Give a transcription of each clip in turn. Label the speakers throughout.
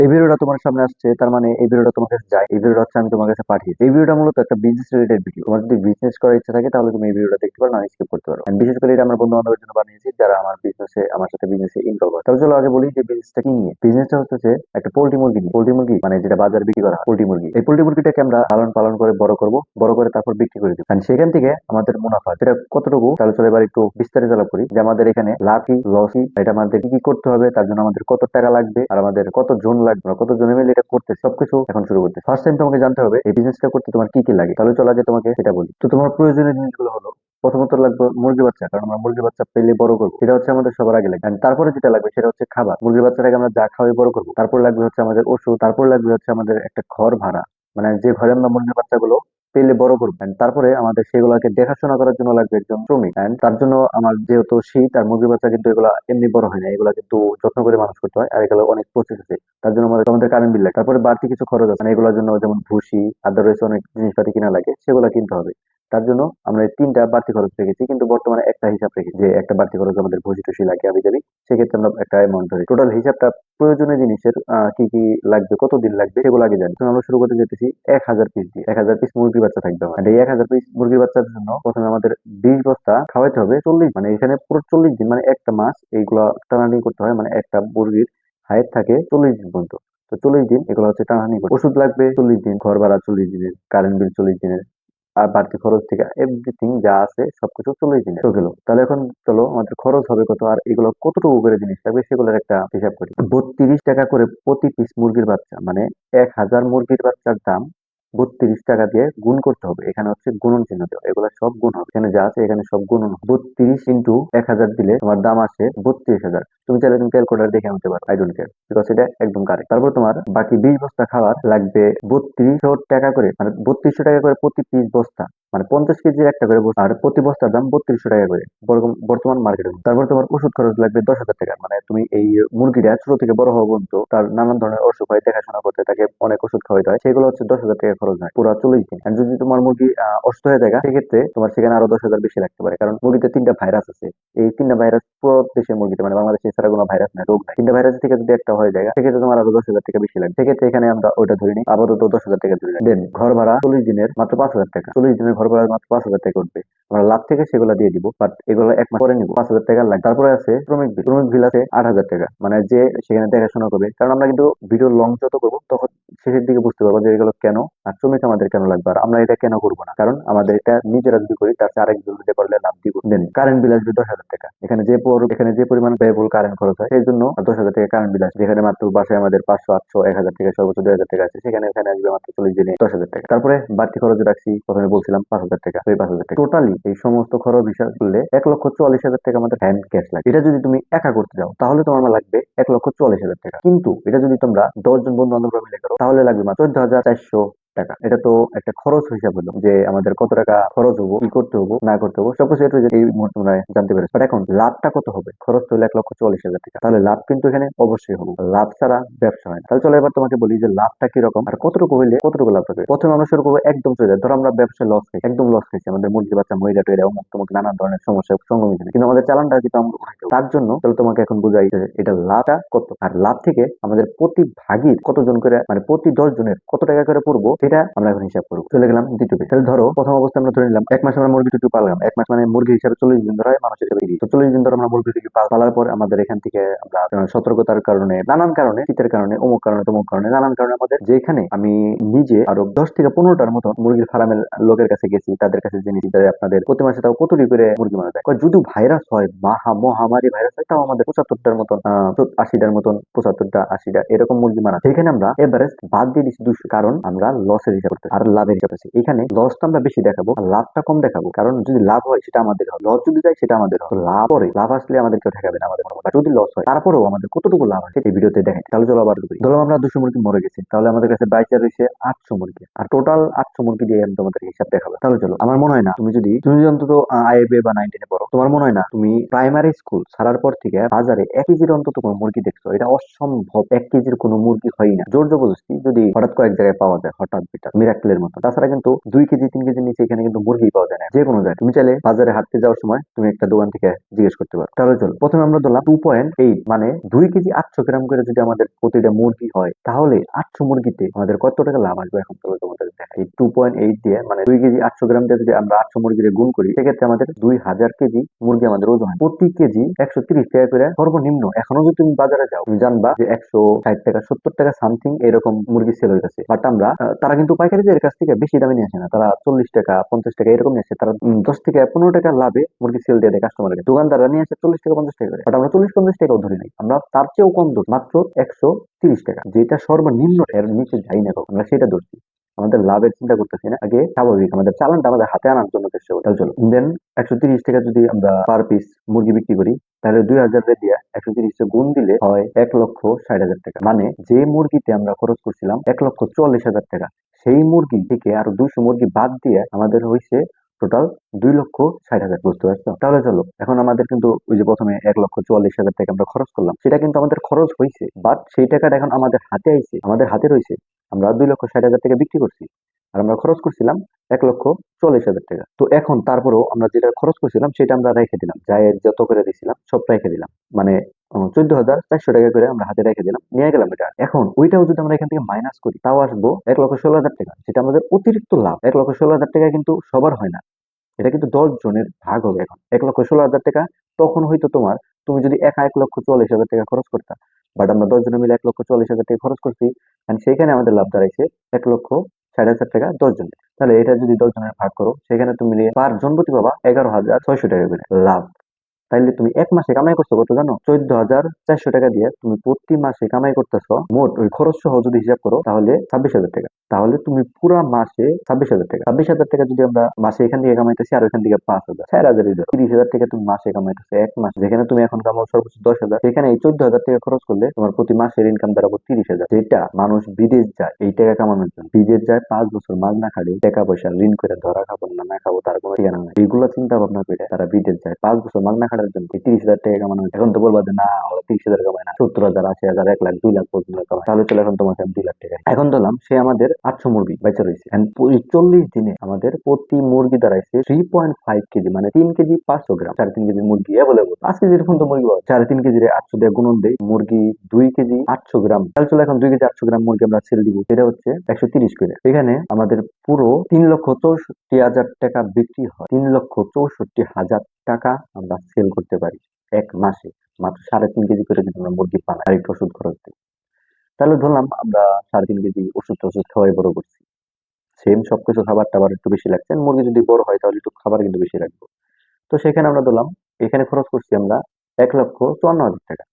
Speaker 1: এই ভিডিওটা তোমার সামনে আসছে, তার মানে এই ভিডিওটা তোমার কাছে যায়, এই ভিডিওটা হচ্ছে আমি তোমার কাছে পাঠিয়েছি। এই ভিডিওটা মূলত একটা বিজনেস রিলেটেড ভিডিও। তোমার যদি বিজনেস করার ইচ্ছা থাকে তাহলে তুমি এই ভিডিওটা দেখতে পারো, না স্কিপ করতে পারো। And বিশেষ করে এটা আমার বন্ধু বান্ধবের জন্য বানিয়েছি যারা আমার সাথে বিজনেসে ইনভলভ হয়। তাহলে চলো আগে বলি যে বিজনেসটা কি নিয়ে। বিজনেসটা হচ্ছে যে একটা পোল্ট্রি মুরগি নিয়ে। পোল্ট্রি মুরগি মানে যেটা বাজারে বিক্রি করা পোল্ট্রি মুরগি, এই পোল্ট্রি মুরগিটাকে আমরা লালন পালন করে বড় করব, বড় করে তারপর বিক্রি করে দিব। কারণ সেখান থেকে আমাদের মুনাফা সেটা কতটুকু, তাহলে চলো এবার একটু বিস্তারিত আলাপ করি যে আমাদের এখানে লাভ কি লস কি, এটা আমাদের কি কি করতে হবে, তার জন্য আমাদের কত টাকা লাগবে, আর আমাদের কত জন লাগবে, আমরা কত জনে মিলে এটা করতে, সবকিছু এখন শুরু করতে। ফার্স্ট টাইম তোমাকে জানতে হবে এই বিজনেসটা করতে তোমার কি কি লাগে। তাহলে চলো আগে তোমাকে সেটা বলি। তো তোমার প্রয়োজনীয় জিনিসগুলো হলো, প্রথমত লাগবে মুরগি বাচ্চা, কারণ আমরা মুরগি বাচ্চা পেলে বড় করবো, সেটা হচ্ছে আমাদের সবার আগে লাগবে। And তারপরে যেটা লাগবে সেটা হচ্ছে খাবার। মুরগির বাচ্চাটাকে আমরা যা খাওয়াই বড় করবো। তারপর লাগবে হচ্ছে আমাদের ওষুধ, তারপর লাগবে হচ্ছে আমাদের একটা ঘর ভাড়া, মানে যে ঘরে আমরা মুরগির বাচ্চাগুলো পেলে বড় করবো। And তারপরে আমাদের সেগুলোকে দেখাশোনা করার জন্য লাগবে একজন শ্রমিক। And তার জন্য আমার যেহেতু শীত আর মুরগির বাচ্চা কিন্তু এগুলা এমনি বড় হয় না, এগুলা কিন্তু যত্ন করে মানুষ করতে হয়, আর এগুলো অনেক প্রসেস আছে। তার জন্য আমাদের কারেন্ট বিল লাগে। তারপরে বাড়তি কিছু খরচ আছে, মানে এগুলোর জন্য যেমন ভুসি, আদারওয়াইজ অনেক জিনিসপাতি কিনা লাগে, সেগুলো কিনতে হবে। তার জন্য আমরা এই তিনটা বাড়তি খরচ রেখেছি, কিন্তু বর্তমানে একটা হিসাব রেখেছি যে একটা বাড়তি খরচ আমাদের ভুসি টুসি লাগে আবি যাবি, সেক্ষেত্রে আমরা একটা অ্যামাউন্ট ধরি। টোটাল হিসাবটা প্রয়োজনীয় জিনিসের কি কি লাগবে, কতদিন লাগবে, সেগুলো আগে জানি। এখন আমরা শুরু করতে যেতেছি 1,000 পিস দিয়ে। 1,000 পিস মুরগির বাচ্চা থাকবে আমার। আর এই 1,000 পিস মুরগির বাচ্চার জন্য প্রথমে আমাদের 20 বস্তা খাওয়াইতে হবে 40, মানে এখানে পুরো 40 দিন, মানে একটা মাস এইগুলা টানাটানি করতে হয়। মানে একটা মুরগির হায়াত থাকে 40 দিন পর্যন্ত। তো 40 দিন এগুলো হচ্ছে টানাটানি করতে। ওষুধ লাগবে 40 দিন, ঘর ভাড়া 40 দিনের, কারেন্ট বিল 40 দিনের, আর বাড়তি খরচ থেকে এভরিথিং যা আছে সবকিছু 40 দিনে তো গেল। তাহলে এখন চলো আমাদের খরচ হবে কত, আর এগুলো কতটুকু করে জিনিস লাগবে সেগুলোর একটা হিসাব করি। 32 টাকা করে প্রতি পিস মুরগির বাচ্চা, মানে 1,000 মুরগির বাচ্চার দাম 32 টাকা দিয়ে গুণ করতে হবে। এখানে হচ্ছে গুণন চিহ্ন দেওয়া, এগুলো সব গুণ হবে, এখানে যা আছে এখানে সব গুণন হবে। 32 ইন্টু 1,000 দিলে তোমার দাম আসে 32,000। তুমি চাইলে তুমি ক্যালকুলেটার দেখে আনতে পারো, আই ডোন্ট কেয়ার, বিকজ এটা একদম কারেক্ট। তারপর তোমার বাকি 20 বস্তা খাবার লাগবে 3200 টাকা করে, মানে 3200 টাকা করে প্রতি পিস বস্তা, মানে 50 কেজির একটা করে বস্তা, আর প্রতি বস্তার দাম 3200 টাকা করে বর্তমান মার্কেটে। তারপর তোমার ওষুধ খরচ লাগবে 10,000 টাকা, মানে তুমি এই মুরগিটা ছোট থেকে বড় হওয়া পর্যন্ত তার নানান ধরনের অসুখ হয়, দেখাশোনা করতে তাকে অনেক ওষুধ খাওয়াইতে হয়, সেগুলো হচ্ছে 10,000 টাকা খরচ হয় পুরো 40 দিন। আর যদি তোমার মুরগি অসুস্থ হয়ে যায় সেক্ষেত্রে তোমার সেখানে আরো 10,000 বেশি লাগতে পারে, কারণ মুরগিতে 3টা ভাইরাস আছে। এই 3টা ভাইরাস পুরো দেশের মুরগিতে, মানে বাংলাদেশে ছাড়া কোনো ভাইরাস নাই, রোগ নাই। 3টা ভাইরাস থেকে যদি একটা হয়ে যায় সেক্ষেত্রে তোমার আরো 10,000 টাকা বেশি লাগবে। সেক্ষেত্রে এখানে আমরা ওইটা ধরে নিই, আপাতত 10,000 টাকা ধরে নিই। দেন ঘর ভাড়া 40 দিনের মাত্র 5,000 টাকা, 40 দিনের ঘর ভাড়া মাত্র 5,000 টাকা উঠবে। আমরা লাভ থেকে সেগুলো দিয়ে দিব, বাট এগুলো 1 মাস পরে নিবো, 5,000 টাকা লাগবে। তারপরে আছে শ্রমিক বিল আছে 8,000 টাকা, মানে যে সেখানে দেখাশোনা করবে। কারণ আমরা কিন্তু ভিডিও লং যত করবো তখন শেষের দিকে বুঝতে পারবো যে এগুলো কেন, আর শ্রমিক আমাদের কেন লাগবে, আর আমরা এটা কেন করবো না, কারণ আমাদের এটা নিজেরা যদি করি তার চেয়ে আরেকজন যদি করলে লাভ দিব। দেন কারেন্ট বিল আসবে 10,000 টাকা। এখানে যে পরিমাণ ব্যয়বহুল কারেন্ট খরচ হয় সেই জন্য 10,000 টাকা কারেন্ট বিল আসবে। যেখানে মাত্র বাসায় আমাদের 500 800 1,000 টাকা সর্বোচ্চ 2,000 টাকা আছে, সেখানে এখানে আসবে মাত্র 40 দিনে 10,000 টাকা। তারপরে বাড়তি খরচ রাখছি, প্রথমে বলছিলাম 5,000 টাকা, ওই 5,000 টাকা টোটালি এই সমস্ত খরচ হিসাব করলে 1,44,000 টাকা আমাদের হ্যান্ড ক্যাশ লাগে। এটা যদি তুমি একা করতে যাও তাহলে তোমার লাগবে 1,44,000 টাকা, কিন্তু এটা যদি তোমরা 10 জন বন্ধু বান্ধব মিলে করো তাহলে লাগবে মাত্র 14,400 টাকা। এটা তো একটা খরচ হিসাব হলো যে আমাদের কত টাকা খরচ হবো, কি করতে হবো না করতে হবো সবকিছু একটু এই মুহূর্তে তোমরা জানতে পেরেছো। বাট এখন লাভটা কত হবে, খরচ তো হলো 1,44,000 টাকা, তাহলে লাভ কিন্তু এখানে অবশ্যই হবে। লাভ ছাড়া ব্যবসা হয় না। তাহলে চলো এবার তোমাকে বলি যে লাভটা কিরকম আর কতটুকু হইলে কতটুকু লাভ হবে। প্রথমে আমরা শুরু করবো একদম চলে যায়, ধরো আমরা ব্যবসায় লস খাই, একদম লস খাইছি, আমাদের মুরগি বাচ্চা মহিলা টয়রা অমুক তমুক নানান ধরনের সমস্যা সম্মুখীন হই, কিন্তু আমাদের চালানটা কিন্তু আমরা উঠাইতে হবে। তার জন্য চলো তোমাকে এখন বুঝাই যে এটা লাভটা কত, আর লাভ থেকে আমাদের প্রতি ভাগীর কতজন করে, মানে প্রতি 10 জনের কত টাকা করে পড়বো সেটা আমরা এখন হিসাব করবো। চলে গেলাম দ্বিতীয় পেজ। তাহলে ধরো প্রথম অবস্থায় আমরা ধরে নিলাম 1 মাস আমরা মুরগি টুকু পাললাম। 1 মাস মানে মুরগি হিসাবে 40 দিন ধরা হয়, মানুষ হিসাবে 30। তো 40 দিন ধরে আমরা মুরগি টুকু পালার পর আমাদের এখান থেকে আমরা সতর্কতার কারণে, নানান কারণে, শীতের কারণে, অমুক কারণে তমুক কারণে, নানান কারণে আমাদের যেখানে আমি নিজে আরো 10 থেকে 15টার মতো মুরগির ফার্মের লোকের কাছে গেছি, তাদের কাছে জেনেছি যে আপনাদের প্রতি মাসে তাও কত করে মুরগি মারা যায়। যদি ভাইরাস হয়, মহামারী ভাইরাস হয়, তাও আমাদের 75টার মতন 80টার মতন, 75টা 80টা এরকম মুরগি মারা। সেখানে আমরা এভারেস্ট বাদ দিয়ে দিচ্ছি 200, কারণ আমরা লসের হিসাব করতে আর লাভের হিসাব করছি। এখানে লসটা আমরা বেশি দেখাবো আর লাভটা কম দেখাবো, কারণ যদি লাভ হয় সেটা আমাদের হয়, লস যদি যায় সেটা আমাদের হয়। লাভ পরে, লাভ আসলে আমাদের কেউ ঠেকাবে না আমাদের মনে হয়। যদি লস হয় তারপরেও আমাদের কতটুকু লাভ আছে এই ভিডিওতে দেখেন। তাহলে চলো আবার করি। ধরো আমরা 200 মুরগি মরে গেছি, তাহলে আমাদের কাছে বাইচা রয়েছে 800 মুরগি, আর টোটাল 800 মুরগি দিয়ে আমি তোমাদের হিসাব দেখাবো। তাহলে চলো, আমার মনে হয় না তুমি যদি অন্তত আইএফএ বা 19 পড়ো, তোমার মনে হয় না তুমি প্রাইমারি স্কুল ছাড়ার পর থেকে বাজারে 1 কেজির অন্তত কোনো মুরগি দেখছো? এটা অসম্ভব, 1 কেজির কোনো মুরগি হয় না। জোর জবরদস্তি যদি হঠাৎ কয়েক জায়গায় পাওয়া যায়, হঠাৎ বিটার মিরাক্কেলের মতো। তাছাড়া কিন্তু 2 কেজি 3 কেজির নিচে এখানে কিন্তু মুরগি পাওয়া যায় না যে কোনো জায়গায়। তুমি চাইলে বাজারে হাঁটতে যাওয়ার সময় তুমি একটা দোকান থেকে জিজ্ঞেস করতে পারো। তাহলে চলো প্রথমে আমরা ধরলাম 2.8 মানে 2 কেজি 800 গ্রাম করে যদি আমাদের প্রতিটা মুরগি হয় তাহলে 800 মুরগিতে আমাদের কত টাকা লাভ আসবে এখন চলো তোমাদের দেখা। এই 2.8 দিয়ে মানে 2 কেজি 800 গ্রাম দিয়ে যদি আমরা 800 মুরগির গুণ করি সেক্ষেত্রে আমাদের 2000 কেজি মুরগি আমাদের ওজন হয়। প্রতি কেজি 130 টাকা করে সর্বনিম্ন। এখনো যদি তুমি বাজারে যাও তুমি জানবা যে 160 টাকা 70 টাকা সামথিং এরকম মুরগি সেল হইতেছে। বাট আমরা তারা কিন্তু পাইকারিদের কাছ থেকে বেশি দামে নিয়ে আসে না, তারা 40 টাকা 50 টাকা এরকম নিয়ে আসে। তারা 10 থেকে 15 টাকা লাভে মুরগি সেল দিয়ে দেয় কাস্টমারকে। দোকানদাররা নিয়ে আসে 40 টাকা 50 টাকা করে। বাট আমরা 40-50 টাকাও ধরি নাই, আমরা তার চেয়েও কম ধরি, মাত্র 130 টাকা, যেটা সর্বনিম্ন। এর নিচে যাই না কখন, আমরা সেটা ধরছি। আমাদের লাভের চিন্তা করতেছি না, আগে স্বাভাবিক আমাদের চালানটা আমাদের হাতে আনার জন্য চেষ্টা করি। তাহলে চলো দেন 130 টাকা যদি আমরা পার পিস মুরগি বিক্রি করি তাহলে 2000 দিয়ে 130 গুণ দিলে হয় 1,60,000 টাকা। মানে যে মুরগিতে আমরা খরচ করছিলাম 1,44,000 টাকা, সেই মুরগি থেকে আরো 200 মুরগি বাদ দিয়ে আমাদের হয়েছে টোটাল 2,60,000। বুঝতে পারছো? তাহলে চলো এখন আমাদের কিন্তু ওই যে প্রথমে 1,44,000 টাকা আমরা খরচ করলাম, সেটা কিন্তু আমাদের খরচ হয়েছে, বাট সেই টাকাটা এখন আমাদের হাতে আইছে, আমাদের হাতে রয়েছে। আমরা 2,60,000 টাকা বিক্রি করছি আর আমরা খরচ করছিলাম 1,44,000 টাকা। তো এখন তারপরেও আমরা যেটা খরচ করছিলাম সেটা আমরা রেখে দিলাম, যাই যত করে দিছিলাম সব রেখে দিলাম। মানে 14,400 টাকা করে আমরা হাতে রেখে দিলাম, নিয়ে গেলাম এটা। এখন ওইটাও যদি আমরা এখান থেকে মাইনাস করি তাও আসবো 1,16,000 টাকা, যেটা আমাদের অতিরিক্ত লাভ। 1,16,000 টাকা কিন্তু সবার হয় না, এটা কিন্তু 10 জনের ভাগ হবে। এখন 1,16,000 টাকা তখন হয়তো তুমি যদি একা 1,44,000 টাকা খরচ করতা, বাট আমরা 10 জনে মিলে 1,44,000 টাকা খরচ করছি, and সেখানে আমাদের লাভ দাঁড়াইছে 1,60,000 টাকা 10 জনের। তাহলে এটা যদি 10 জনের ভাগ করো সেখানে তুমি পার জন প্রতি পাবা 11,600 টাকা করে লাভ। তাইলে তুমি এক মাসে কামাই করছো কত জানো? 14,400 টাকা দিয়ে তুমি প্রতি মাসে কামাই করতেছো মোট ওই খরচ সহ যদি হিসাব করো তাহলে 26,000 টাকা। তাহলে তুমি পুরা মাসে 26,000 টাকা, 26,000 টাকা যদি আমরা মাসে এখান থেকে কামাইতেছি আর ওইখান থেকে 5,000, 4,000, 30,000 টাকা তুমি মাসে কামাইতেছো এক মাস। যেখানে তুমি এখন কামাও সর্বোচ্চ 10,000, সেখানে এই 14,000 টাকা খরচ করলে তোমার প্রতি মাসের ইনকাম দাঁড়াবো 30,000। যেটা মানুষ বিদেশ যায় এই টাকা কামানোর জন্য, বিদেশ যায় 5 বছর মাগনা খালি টাকা পয়সা ঋণ করে, ধরা খাবো না না খাবো তার কোনো ঠিকানা নাই, এইগুলো চিন্তা ভাবনা করে তারা বিদেশ যায় 5 বছর মাগনা খাটার জন্য। এই 30,000 টাকা কামানো, এখন তো বলবা যে না ওরা 30,000 কামায় না, 70,000, 80,000, 1,00,000, 2,00,000 পর্যন্ত কামায়। তাহলে চলো এখন তোমাকে আমি 2,00,000 টাকা। এখন ধরলাম সে আমাদের 800 মুরগি বেচা রয়েছে, 40 দিনে আমাদের প্রতি মুরগি দাঁড়াইছে 3.5 কেজি, মানে 3 কেজি 500 গ্রাম। 3.5 কেজি মুরগি অ্যাভেলেবল, 5 কেজির ফোন তো মুরগি পাওয়া যায়। 3.5 কেজি 800 দিয়ে গুণন দেয়, মুরগি 2 কেজি 800 গ্রাম। তাহলে চলো এখন 2 কেজি 800 গ্রাম মুরগি আমরা সেল দিব, এটা হচ্ছে 130 করে। এখানে আমাদের পুরো 3,64,000 টাকা বিক্রি হয়। 3,64,000 টাকা আমরা সেল করতে পারি এক মাসে, মাত্র 3.5 কেজি করে যদি আমরা মুরগি বানাই আর একটু ওষুধ খরচ দিই। তাহলে ধরলাম আমরা 3.5 কেজি ওষুধ টষুধ খাওয়াই বড় করছি, সেম সবকিছু খাবার টাবার একটু বেশি লাগছে। আর মুরগি যদি বড় হয় তাহলে একটু খাবার কিন্তু বেশি লাগবে। তো সেখানে আমরা ধরলাম এখানে খরচ করছি আমরা 1,54,000 টাকা।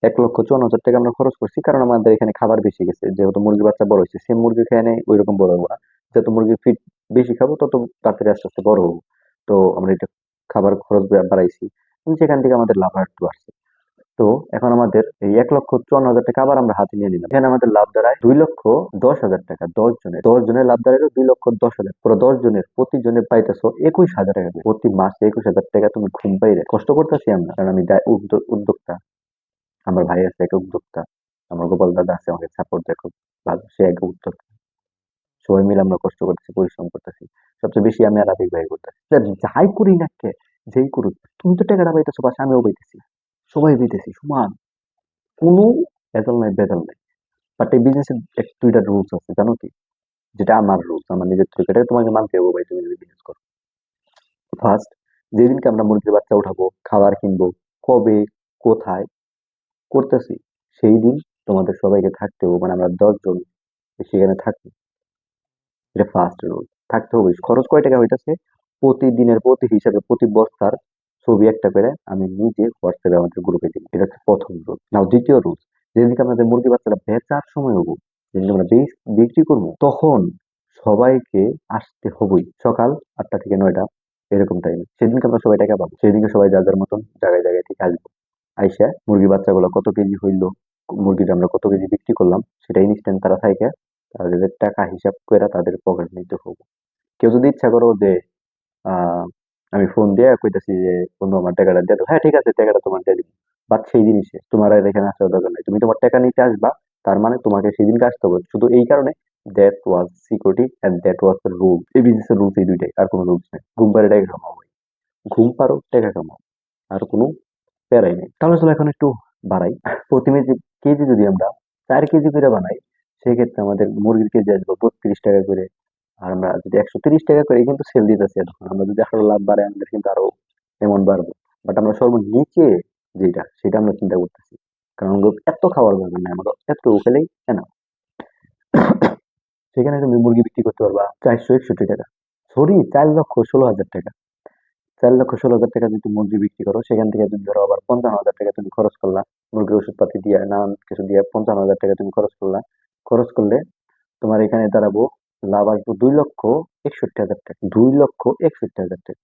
Speaker 1: 1,54,000 টাকা আমরা খরচ করছি, কারণ আমাদের এখানে খাবার বেশি গেছে, যেহেতু মুরগি বাচ্চা বড় হয়েছে। সেম মুরগি খেয়ে নেই ওই রকম বড় হবো না, যত মুরগির ফিট বেশি খাবো তত তাড়াতাড়ি আস্তে আস্তে বড় হবো। তো আমরা এটা খাবার খরচ বাড়াইছি, সেখান থেকে আমাদের লাভ একটু আসছে। তো এখন আমাদের এই 1,54,000 টাকা আবার আমরা হাতে নিয়ে নিলাম। এখানে আমাদের লাভ দাঁড়ায় 2,10,000 টাকা। 10 জনের লাভ দাঁড়ালো 2,10,000। পুরো 10 জনের প্রতিজনের পাইতেছো 21,000 টাকা করে। প্রতি মাসে 21,000 টাকা তুমি ঘুম পাইলে। কষ্ট করতেছি আমরা, কারণ আমি উদ্যোক্তা, আমার ভাই আছে এক উদ্যোক্তা, আমার গোপাল দাদা আছে আমাকে সাপোর্ট দেয় খুব ভালো, সে এক উদ্যোক্তা। সবাই মিলে আমরা কষ্ট করতেছি, পরিশ্রম করতেছি। সবচেয়ে বেশি আমি আর আবেগ ভাই করতেছি। যাই করি না কে, যেই করুক, তুমি তো টাকাটা পাইতেছো পাশে, আমিও পাইতেছি, সবাই পাইতেছি সমান, কোনো ভেজাল নাই, ভেজাল নাই। বাট এই বিজনেসের এক দুইটা রুলস আছে জানো কি? যেটা আমার রুলস, আমার নিজের থেকে, এটা তোমাকে মানতে হবে ভাই তুমি যদি বিজনেস করো। ফার্স্ট, যেদিনকে আমরা মুরগির বাচ্চা উঠাবো, খাবার কিনবো, কবে, কোথায় করতেছি, সেই দিন তোমাদের সবাইকে থাকতে হবে। মানে আমরা 10 জন সেখানে থাকি, এটা ফার্স্ট রুল। থাকতে হবে। খরচ কয় টাকা হইতাছে প্রতিদিনের প্রতি হিসাবে প্রতি বস্তার ছবি একটা করে আমি নিজে হোয়াটসঅ্যাপে আমাদের গ্রুপে দিই, এটা হচ্ছে প্রথম রুল। নাও দ্বিতীয় রুল, যেদিনকে আমাদের মুরগি বাচ্চাটা বেচার সময় হবো, যেদিনকে আমরা বিক্রি করবো, তখন সবাইকে আসতে হবেই সকাল 8টা থেকে 9টা এরকম টাইমে। সেদিনকে আমরা সবাই টাকা পাবো, সেদিনকে সবাই যার যার মতন জায়গায় জায়গায় থেকে আসবো। আইসা মুরগি বাচ্চাগুলো কত কেজি হইলো, মুরগিটা আমরা কত কেজি বিক্রি করলাম, সেটা ইনস্ট্যান্ট তারা থাকে তাদের টাকা হিসাব করে তাদের পকেট নিতে হবে। কেউ যদি ইচ্ছা করো যে আহ আমি ফোন দিয়ে কইতাছি যে বন্ধু আমার টাকাটা দিয়ে দাও, হ্যাঁ ঠিক আছে টাকাটা তোমার দিয়ে দিব। বাট সেই জিনিসে তোমার আর এখানে আসার দরকার নাই, তুমি তোমার টাকা নিতে আসবা, তার মানে তোমাকে সেদিনকে আসতে হবে শুধু এই কারণে that was security and that was the rule. এই বিজনেসের রুলস এই দুইটাই, আর কোনো রুলস নেই। ঘুম পাড়ে টাকা কামাও ভাই, ঘুম পারো টাকা কামাও, আর কোনো প্যারাই নেই। তাহলে চলো এখন একটু বাড়াই। প্রতি কেজি যদি আমরা 4 কেজি করে বানাই, সেক্ষেত্রে আমাদের মুরগির কেজি আসবে 32 টাকা করে। আর আমরা যদি 130 টাকা করে কিন্তু সেল দিতেছি, এখন আমরা যদি আরো লাভ বাড়াই আমাদের কিন্তু আরো এমন বাড়বে। বাট আমরা সর্বনিচে যেটা সেটা আমরা চিন্তা করতেছি, কারণ আমাদের এত খাওয়ার দরকার নেই, আমাদের এত খেলেই না। সেখানে তুমি মুরগি বিক্রি করতে পারবা 461 টাকা, সরি 4,16,000 টাকা। 4,16,000 টাকা যদি মুরগি বিক্রি করো, সেখান থেকে তুমি ধরো আবার 55,000 টাকা তুমি খরচ করলা, মুরগির ওষুধপাতি দিয়ে নানান কিছু দিয়ে 55,000 টাকা তুমি খরচ করলা। খরচ করলে তোমার এখানে দাঁড়াবো লাভ আসবো 2,61,000 টাকা। 2,61,000 টাকা।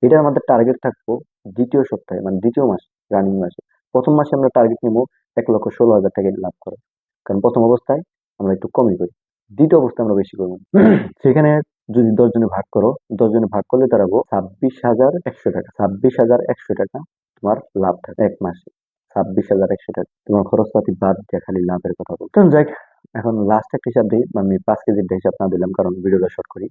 Speaker 1: এটা আমাদের টার্গেট থাকবো দ্বিতীয় সপ্তাহে, মানে দ্বিতীয় মাস, রানিং মাসে। প্রথম মাসে আমরা টার্গেট নিবো 1,16,000 টাকা লাভ করা, কারণ প্রথম অবস্থায় আমরা একটু কমই করি, দ্বিতীয় অবস্থায় আমরা বেশি করবো। সেখানে যদি 10 জনে ভাগ করো, 10 জনে ভাগ করলে দাঁড়াবো 26,100 টাকা। 26,100 টাকা তোমার লাভ থাকে এক মাসে। 26,100 টাকা তোমার খরচপাতি বাদ দিয়ে খালি লাভের কথা বলতে যাই। এখন লাস্ট একটা হিসাব দিই, আমি 5 কেজির হিসাব না দিলাম কারণ ভিডিওটা শর্ট করি।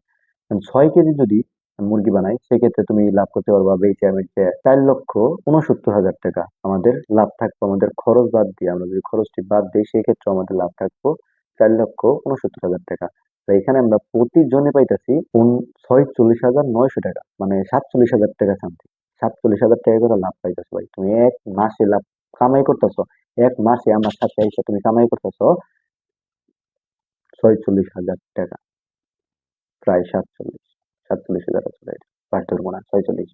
Speaker 1: 6 কেজি যদি মুরগি বানাই, সেক্ষেত্রে তুমি লাভ করতে পারবা বেচে বেচে 4,69,000 টাকা আমাদের লাভ থাকবে। আমাদের খরচ বাদ দিয়ে, আমরা যদি খরচটি বাদ দিই, সেক্ষেত্রে আমাদের লাভ থাকবো 4,69,000 টাকা। তো এখানে আমরা প্রতিজনে পাইতেছি 46,900 টাকা, মানে 47,000 টাকা সামথিং। 47,000 টাকা করে লাভ পাইতেছো ভাই, তুমি এক মাসে লাভ কামাই করতেছো। এক মাসে আমার সাথে এসে তুমি কামাই করতেছো 46,000 টাকা, প্রায় 47,000 চলে, 47,000 চলে, পাঁচ ধরবো না, 46।